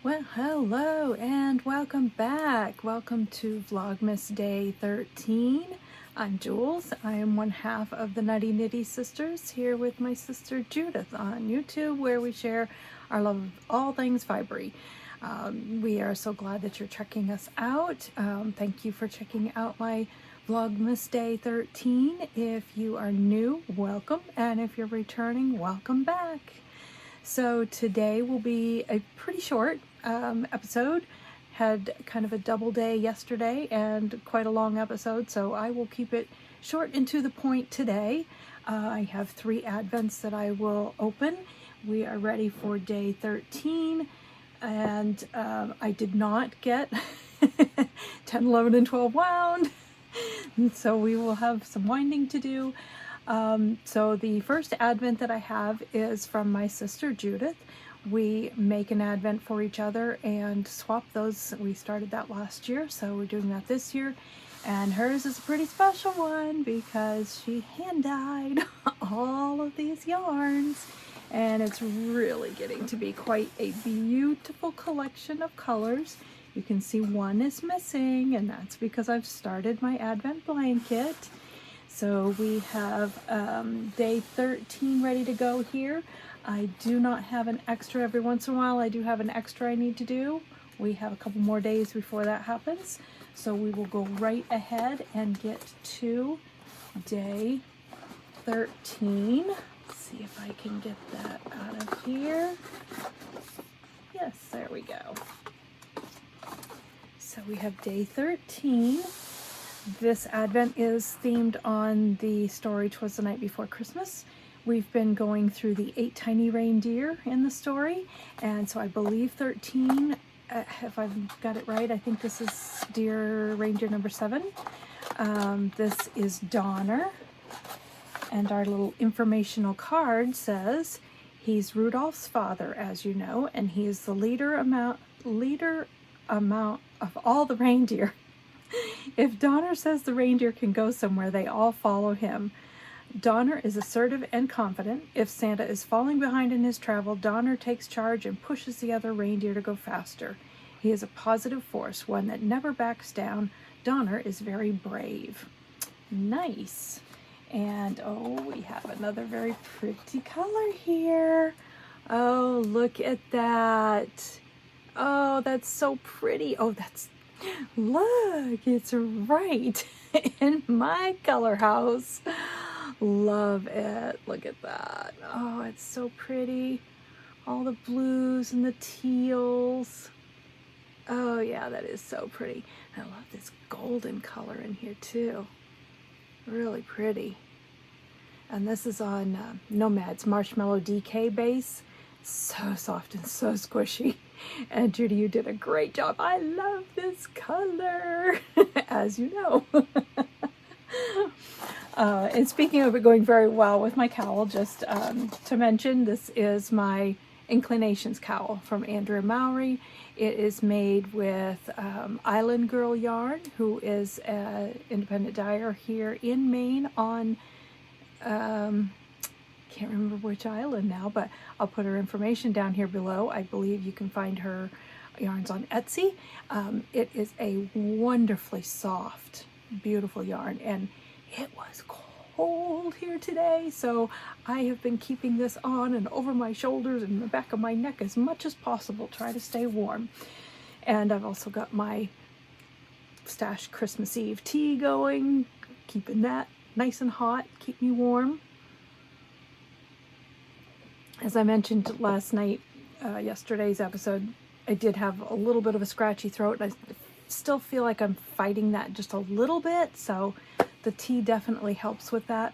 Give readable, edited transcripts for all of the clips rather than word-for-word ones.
Well, hello and welcome back. Welcome to Vlogmas Day 13. I'm Jules. I am one half of the Nutty Nitty Sisters, here with my sister Judith on YouTube, where we share our love of all things fibery. We are so glad that you're checking us out. Thank you for checking out my Vlogmas Day 13. If you are new, welcome, and if you're returning, welcome back. So today will be a pretty short episode. Had kind of a double day yesterday and quite a long episode, so I will keep it short and to the point today. I have 3 Advents that I will open. We are ready for day 13, and I did not get 10, 11, and 12 wound, so we will have some winding to do. So the first Advent that I have is from my sister Judith. We make an Advent for each other and swap those. We started that last year, so we're doing that this year. And hers is a pretty special one because she hand-dyed all of these yarns. And it's really getting to be quite a beautiful collection of colors. You can see one is missing, and that's because I've started my Advent blanket. So we have day 13 ready to go here. I do not have an extra. Every once in a while I do have an extra I need to do. We have a couple more days before that happens. So we will go right ahead and get to day 13. Let's see if I can get that out of here. Yes, there we go. So we have day 13. This Advent is themed on the story "'Twas the Night Before Christmas." We've been going through the 8 tiny reindeer in the story, and so I believe 13, if I've got it right, I think this is dear reindeer number 7. This is Donner, and our little informational card says he's Rudolph's father, as you know, and he is the leader amount of all the reindeer. If Donner says the reindeer can go somewhere, they all follow him. Donner is assertive and confident. If Santa is falling behind in his travel, Donner takes charge and pushes the other reindeer to go faster. He is a positive force, one that never backs down. Donner is very brave. Nice. And oh, we have another very pretty color here. Oh, look at that. Oh, that's so pretty. Oh, look, it's right in my color house. Love it. Look at that. Oh, it's so pretty. All the blues and the teals. Oh yeah, that is so pretty. I love this golden color in here too. Really pretty. And this is on Nomad's Marshmallow DK base. So soft and so squishy. And Judy, you did a great job. I love this color, as you know. And speaking of it going very well with my cowl, just to mention, this is my Inclinations cowl from Andrea Mowry. It is made with Island Girl yarn, who is an independent dyer here in Maine on, can't remember which island now, but I'll put her information down here below. I believe you can find her yarns on Etsy. It is a wonderfully soft, beautiful yarn, and it was cold here today, so I have been keeping this on and over my shoulders and the back of my neck as much as possible, try to stay warm. And I've also got my stashed Christmas Eve tea going, keeping that nice and hot, keep me warm. As I mentioned last night, yesterday's episode, I did have a little bit of a scratchy throat, and I still feel like I'm fighting that just a little bit, so the tea definitely helps with that.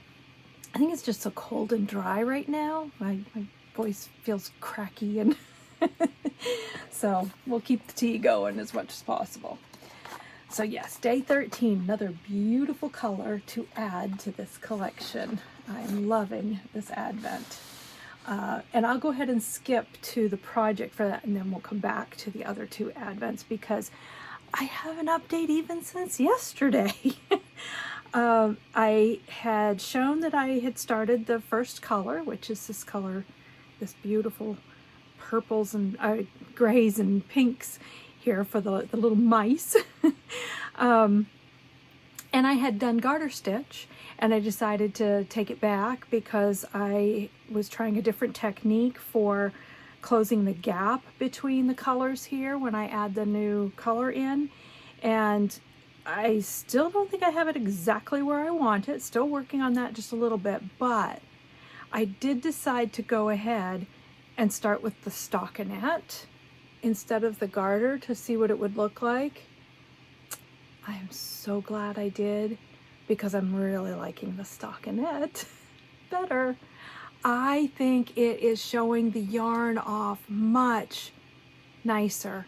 I think it's just so cold and dry right now. My voice feels cracky, and so we'll keep the tea going as much as possible. So yes, day 13, another beautiful color to add to this collection. I'm loving this Advent. And I'll go ahead and skip to the project for that, and then we'll come back to the other two Advents because I have an update even since yesterday. I had shown that I had started the first color, which is this color, this beautiful purples and grays and pinks here for the little mice. And I had done garter stitch, and I decided to take it back because I was trying a different technique for closing the gap between the colors here when I add the new color in. And I still don't think I have it exactly where I want it. Still working on that just a little bit, but I did decide to go ahead and start with the stockinette instead of the garter to see what it would look like. I am so glad I did because I'm really liking the stockinette better. I think it is showing the yarn off much nicer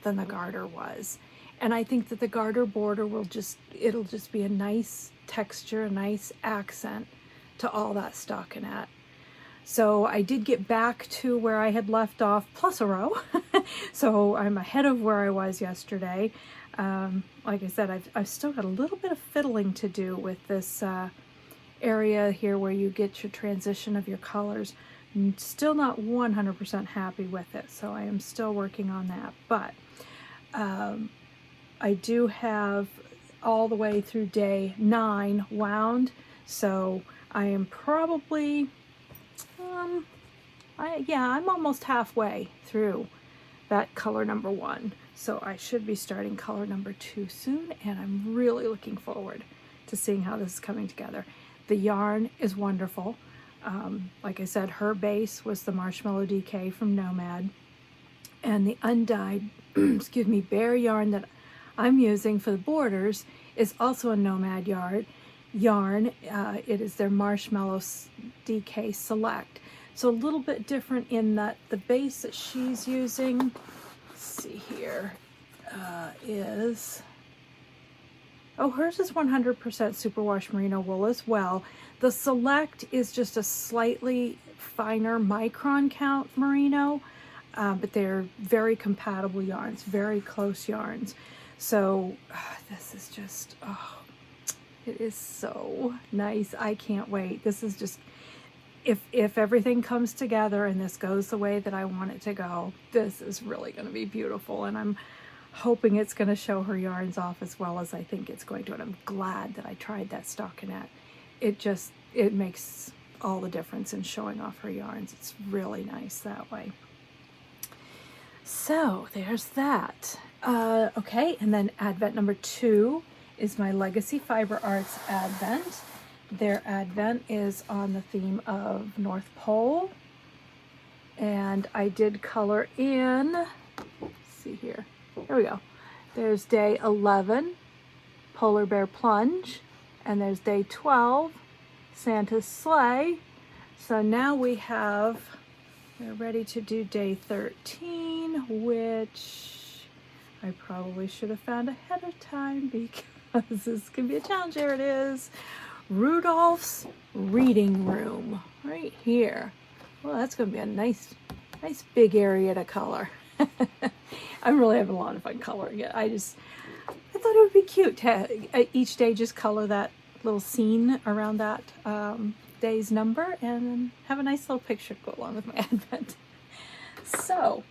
than the garter was. And I think that the garter border it'll just be a nice texture, a nice accent to all that stockinette. So I did get back to where I had left off plus a row. So I'm ahead of where I was yesterday. Like I said, I've still got a little bit of fiddling to do with this area here where you get your transition of your colors. I'm still not 100% happy with it, so I am still working on that. But I do have all the way through day 9 wound, so I am probably, I'm almost halfway through that color number 1. So I should be starting color number 2 soon, and I'm really looking forward to seeing how this is coming together. The yarn is wonderful. Like I said, her base was the Marshmallow DK from Nomad, and the undyed, excuse me, bare yarn that I'm using for the borders is also a Nomad yarn. It is their Marshmallow DK Select. So a little bit different in that the base that she's using, let's see here, hers is 100% superwash merino wool as well. The Select is just a slightly finer micron count merino, but they're very compatible yarns, very close yarns. So this is just, it is so nice. I can't wait. This is just, if everything comes together and this goes the way that I want it to go, this is really going to be beautiful. And I'm hoping it's going to show her yarns off as well as I think it's going to. And I'm glad that I tried that stockinette. It makes all the difference in showing off her yarns. It's really nice that way. So there's that. Okay, and then Advent number 2 is my Legacy Fiber Artz Advent. Their Advent is on the theme of North Pole. And I did color in, let's see here. There we go. There's day 11, Polar Bear Plunge. And there's day 12, Santa's Sleigh. So now we're ready to do day 13, which I probably should have found ahead of time because this can be a challenge. There it is. Rudolph's Reading Room, right here. Well, that's going to be a nice big area to color. I'm really having a lot of fun coloring it. I thought it would be cute to each day just color that little scene around that day's number and then have a nice little picture to go along with my Advent. So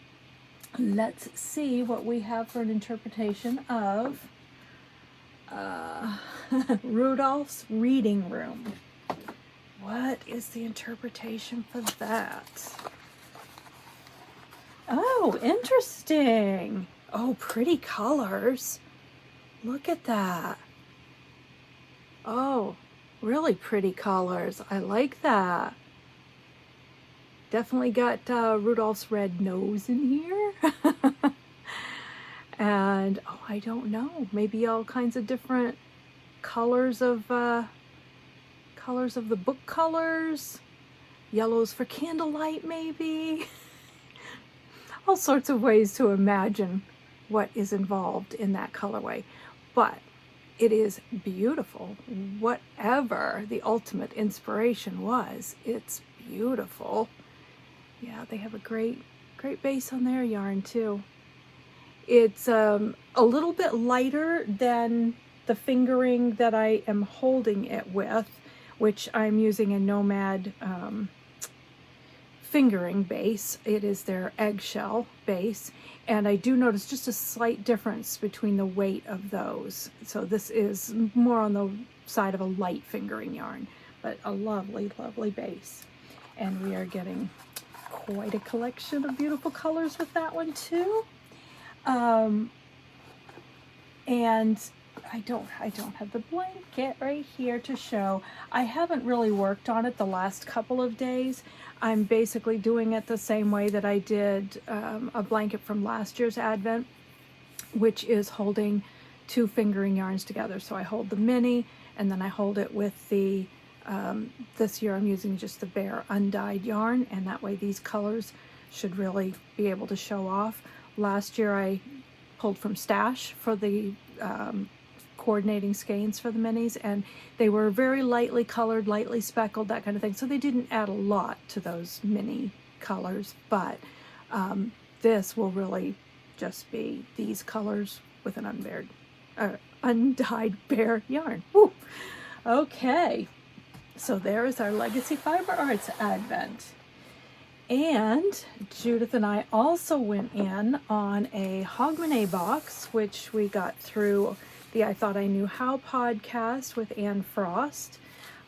let's see what we have for an interpretation of Rudolph's Reading Room. What is the interpretation for that? Oh, interesting. Oh, pretty colors. Look at that. Oh, really pretty colors. I like that. Definitely got Rudolph's red nose in here. And, oh, I don't know, maybe all kinds of different colors of the book colors. Yellows for candlelight, maybe. All sorts of ways to imagine what is involved in that colorway. But it is beautiful. Whatever the ultimate inspiration was, it's beautiful. Yeah, they have a great base on their yarn too. It's a little bit lighter than the fingering that I am holding it with, which I'm using a Nomad fingering base. It is their eggshell base, and I do notice just a slight difference between the weight of those. So this is more on the side of a light fingering yarn, but a lovely, lovely base. And we are getting quite a collection of beautiful colors with that one too. And I don't have the blanket right here to show. I haven't really worked on it the last couple of days. I'm basically doing it the same way that I did a blanket from last year's Advent, which is holding two fingering yarns together. So I hold the mini, and then I hold it with the, this year I'm using just the bare undyed yarn, and that way these colors should really be able to show off. Last year I pulled from Stash for the coordinating skeins for the minis, and they were very lightly colored, lightly speckled, that kind of thing. So they didn't add a lot to those mini colors, but this will really just be these colors with an undyed bare yarn. Woo. Okay, so there is our Legacy Fiber Artz Advent. And Judith and I also went in on a Hogmanay Box, which we got through the I Thought I Knew How podcast with Anne Frost.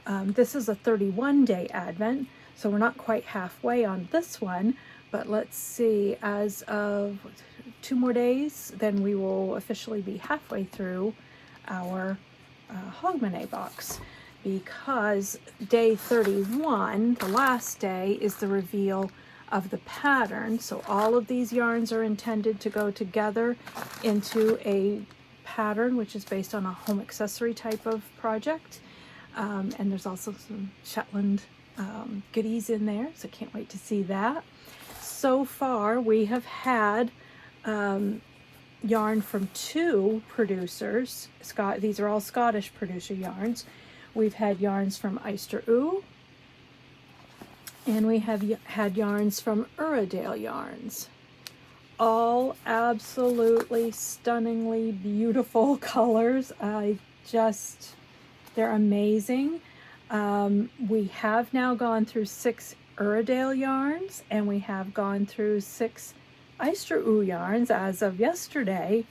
This is a 31-day Advent, so we're not quite halfway on this one, but let's see, as of 2 more days, then we will officially be halfway through our Hogmanay Box, because day 31, the last day, is the reveal of the pattern. So all of these yarns are intended to go together into a pattern, which is based on a home accessory type of project. And there's also some Shetland goodies in there, so can't wait to see that. So far, we have had yarn from 2 producers. These are all Scottish producer yarns. We've had yarns from Eyster Ooh, and we have had yarns from Uradale Yarns. All absolutely stunningly beautiful colors. They're amazing. We have now gone through 6 Uradale yarns, and we have gone through 6 Eyster Ooh yarns as of yesterday.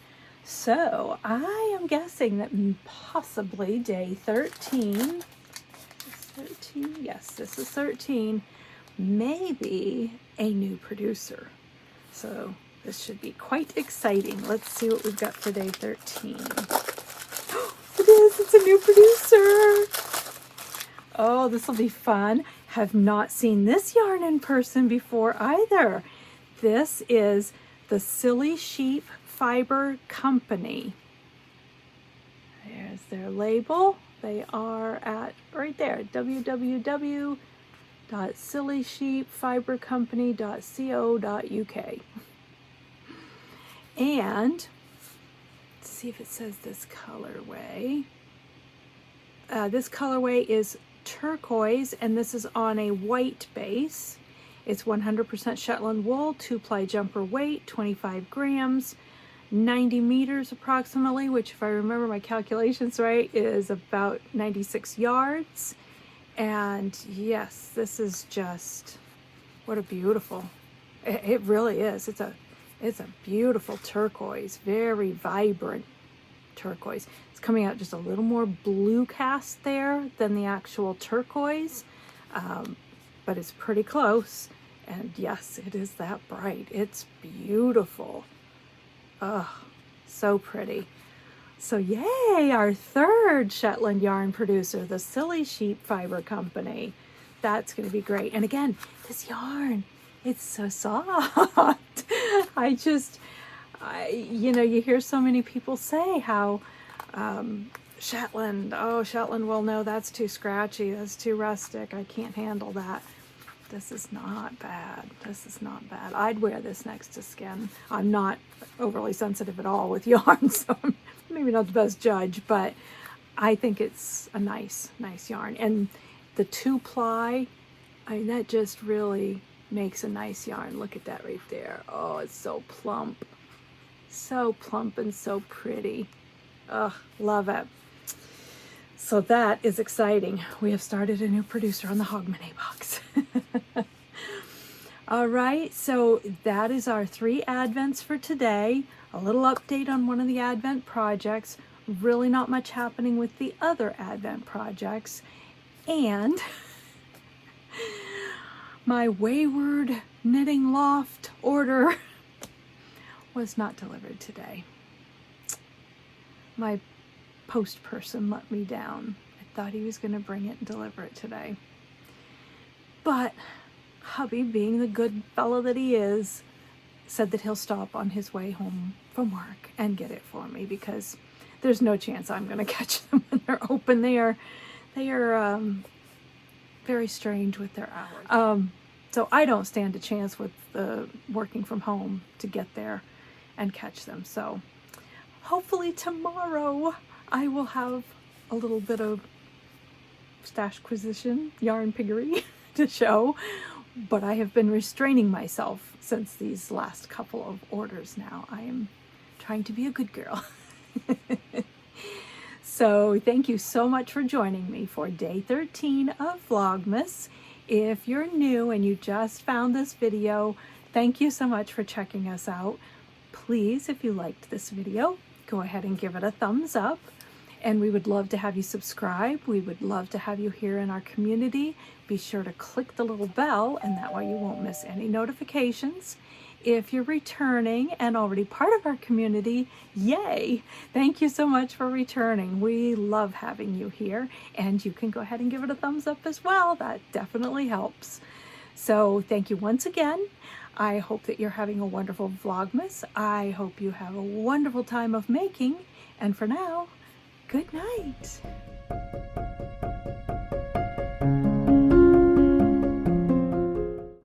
So I am guessing that possibly day 13, yes, this is 13, maybe a new producer. So this should be quite exciting. Let's see what we've got for day 13. It is, it's a new producer. Oh, this will be fun. Have not seen this yarn in person before either. This is the Silly Sheep Fiber Company. There's their label. They are at right there, www.sillysheepfibercompany.co.uk. And let's see if it says this colorway. This colorway is turquoise, and this is on a white base. It's 100% Shetland wool, 2-ply jumper weight, 25 grams, 90 meters approximately, which, if I remember my calculations right, is about 96 yards. And yes, this is just, what a beautiful, it really is. It's a beautiful turquoise, very vibrant turquoise. It's coming out just a little more blue cast there than the actual turquoise, but it's pretty close. And yes, it is that bright. It's beautiful. Oh, so pretty. So yay, our 3rd Shetland yarn producer, the Silly Sheep Fiber Company. That's going to be great. And again, this yarn, it's so soft. You know, you hear so many people say how Shetland, oh, Shetland, well, no, that's too scratchy. That's too rustic. I can't handle that. This is not bad. This is not bad. I'd wear this next to skin. I'm not overly sensitive at all with yarn, so I'm maybe not the best judge, but I think it's a nice yarn. And the 2-ply, I mean, that just really makes a nice yarn. Look at that right there. Oh, it's so plump. So plump and so pretty. Ugh, love it. So that is exciting. We have started a new producer on the Hogmanay Box. All right, so that is our 3 Advents for today. A little update on one of the Advent projects. Really not much happening with the other Advent projects. And my wayward knitting loft order was not delivered today. My post person let me down. I thought he was going to bring it and deliver it today. But hubby, being the good fellow that he is, said that he'll stop on his way home from work and get it for me, because there's no chance I'm going to catch them when they're open. They are very strange with their hours. So I don't stand a chance with working from home to get there and catch them. So hopefully tomorrow I will have a little bit of stashquisition, yarn piggery to show, but I have been restraining myself since these last couple of orders now. I am trying to be a good girl. So thank you so much for joining me for day 13 of Vlogmas. If you're new and you just found this video, thank you so much for checking us out. Please, if you liked this video, go ahead and give it a thumbs up. And we would love to have you subscribe. We would love to have you here in our community. Be sure to click the little bell, and that way you won't miss any notifications. If you're returning and already part of our community, yay! Thank you so much for returning. We love having you here, and you can go ahead and give it a thumbs up as well. That definitely helps. So thank you once again. I hope that you're having a wonderful Vlogmas. I hope you have a wonderful time of making. And for now, good night.